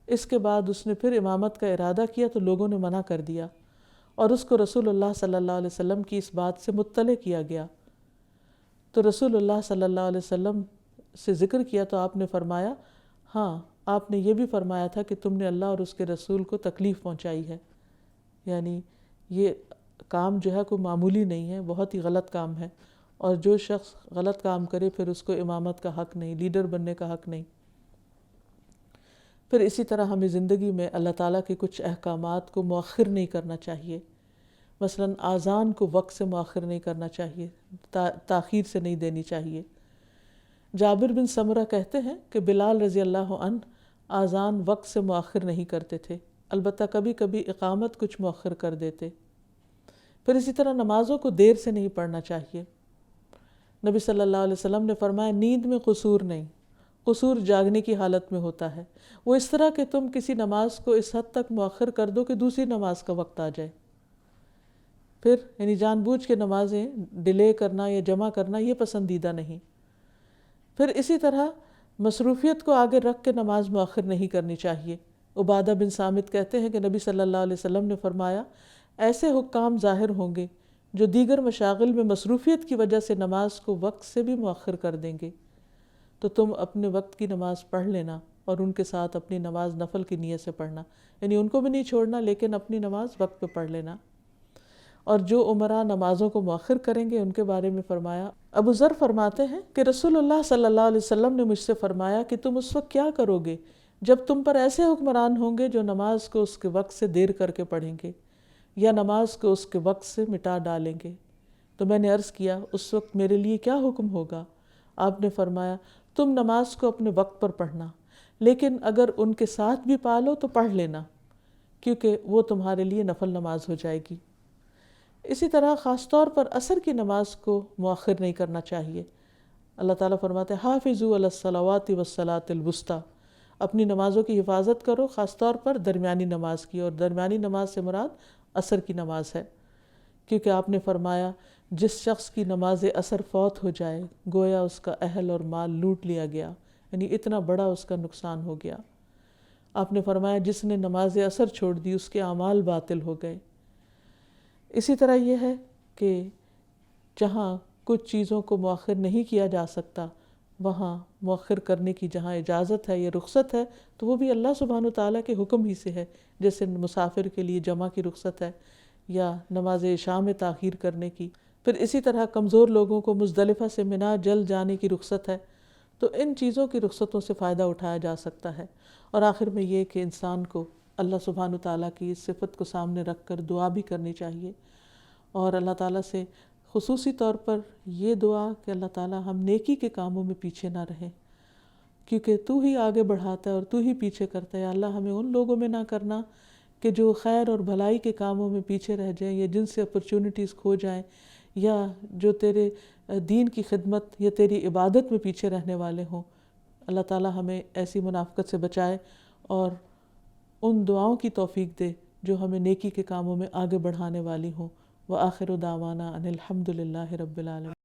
اس کے بعد اس نے پھر امامت کا ارادہ کیا تو لوگوں نے منع کر دیا اور اس کو رسول اللہ صلی اللہ علیہ وسلم کی اس بات سے مطلع کیا گیا تو رسول اللہ صلی اللہ علیہ وسلم سے ذکر کیا تو آپ نے فرمایا ہاں آپ نے یہ بھی فرمایا تھا کہ تم نے اللہ اور اس کے رسول کو تکلیف پہنچائی ہے، یعنی یہ کام جو ہے کوئی معمولی نہیں ہے، بہت ہی غلط کام ہے، اور جو شخص غلط کام کرے پھر اس کو امامت کا حق نہیں، لیڈر بننے کا حق نہیں۔ پھر اسی طرح ہمیں زندگی میں اللہ تعالیٰ کے کچھ احکامات کو مؤخر نہیں کرنا چاہیے، مثلاً اذان کو وقت سے مؤخر نہیں کرنا چاہیے، تاخیر سے نہیں دینی چاہیے۔ جابر بن سمرہ کہتے ہیں کہ بلال رضی اللہ عنہ اذان وقت سے مؤخر نہیں کرتے تھے، البتہ کبھی کبھی اقامت کچھ مؤخر کر دیتے۔ پھر اسی طرح نمازوں کو دیر سے نہیں پڑھنا چاہیے۔ نبی صلی اللہ علیہ وسلم نے فرمایا نیند میں قصور نہیں، قصور جاگنے کی حالت میں ہوتا ہے، وہ اس طرح کہ تم کسی نماز کو اس حد تک مؤخر کر دو کہ دوسری نماز کا وقت آ جائے۔ پھر یعنی جان بوجھ کے نمازیں ڈیلے کرنا یا جمع کرنا یہ پسندیدہ نہیں۔ پھر اسی طرح مصروفیت کو آگے رکھ کے نماز مؤخر نہیں کرنی چاہیے۔ عبادہ بن صامت کہتے ہیں کہ نبی صلی اللہ علیہ وسلم نے فرمایا ایسے حکام ظاہر ہوں گے جو دیگر مشاغل میں مصروفیت کی وجہ سے نماز کو وقت سے بھی مؤخر کر دیں گے، تو تم اپنے وقت کی نماز پڑھ لینا اور ان کے ساتھ اپنی نماز نفل کی نیت سے پڑھنا، یعنی ان کو بھی نہیں چھوڑنا لیکن اپنی نماز وقت پہ پڑھ لینا۔ اور جو عمرہ نمازوں کو مؤخر کریں گے ان کے بارے میں فرمایا، ابو ذر فرماتے ہیں کہ رسول اللہ صلی اللہ علیہ وسلم نے مجھ سے فرمایا کہ تم اس وقت کیا کرو گے جب تم پر ایسے حکمران ہوں گے جو نماز کو اس کے وقت سے دیر کر کے پڑھیں گے یا نماز کو اس کے وقت سے مٹا ڈالیں گے؟ تو میں نے عرض کیا اس وقت میرے لیے کیا حکم ہوگا؟ آپ نے فرمایا تم نماز کو اپنے وقت پر پڑھنا، لیکن اگر ان کے ساتھ بھی پالو تو پڑھ لینا، کیونکہ وہ تمہارے لیے نفل نماز ہو جائے گی۔ اسی طرح خاص طور پر عصر کی نماز کو مؤخر نہیں کرنا چاہیے۔ اللہ تعالیٰ فرماتے ہیں حافظوا علی الصلوات والصلاۃ الوسطیٰ، اپنی نمازوں کی حفاظت کرو، خاص طور پر درمیانی نماز کی، اور درمیانی نماز سے مراد عصر کی نماز ہے، کیونکہ آپ نے فرمایا جس شخص کی نماز عصر فوت ہو جائے گویا اس کا اہل اور مال لوٹ لیا گیا، یعنی اتنا بڑا اس کا نقصان ہو گیا۔ آپ نے فرمایا جس نے نماز عصر چھوڑ دی اس کے اعمال باطل ہو گئے۔ اسی طرح یہ ہے کہ جہاں کچھ چیزوں کو مؤخر نہیں کیا جا سکتا وہاں مؤخر کرنے کی جہاں اجازت ہے یا رخصت ہے تو وہ بھی اللہ سبحانہ وتعالیٰ کے حکم ہی سے ہے، جیسے مسافر کے لیے جمعہ کی رخصت ہے یا نماز عشاء میں تاخیر کرنے کی۔ پھر اسی طرح کمزور لوگوں کو مزدلفہ سے منی جلد جانے کی رخصت ہے، تو ان چیزوں کی رخصتوں سے فائدہ اٹھایا جا سکتا ہے۔ اور آخر میں یہ کہ انسان کو اللہ سبحانہ وتعالیٰ کی اس صفت کو سامنے رکھ کر دعا بھی کرنی چاہیے، اور اللہ تعالیٰ سے خصوصی طور پر یہ دعا کہ اللہ تعالیٰ ہم نیکی کے کاموں میں پیچھے نہ رہیں، کیونکہ تو ہی آگے بڑھاتا ہے اور تو ہی پیچھے کرتا ہے۔ اللہ ہمیں ان لوگوں میں نہ کرنا کہ جو خیر اور بھلائی کے کاموں میں پیچھے رہ جائیں یا جن سے اپرچونٹیز کھو جائیں یا جو تیرے دین کی خدمت یا تیری عبادت میں پیچھے رہنے والے ہوں۔ اللہ تعالیٰ ہمیں ایسی منافقت سے بچائے اور ان دعاؤں کی توفیق دے جو ہمیں نیکی کے کاموں میں آگے بڑھانے والی ہوں۔ وآخر دعوانا ان الحمد للہ رب العالمین۔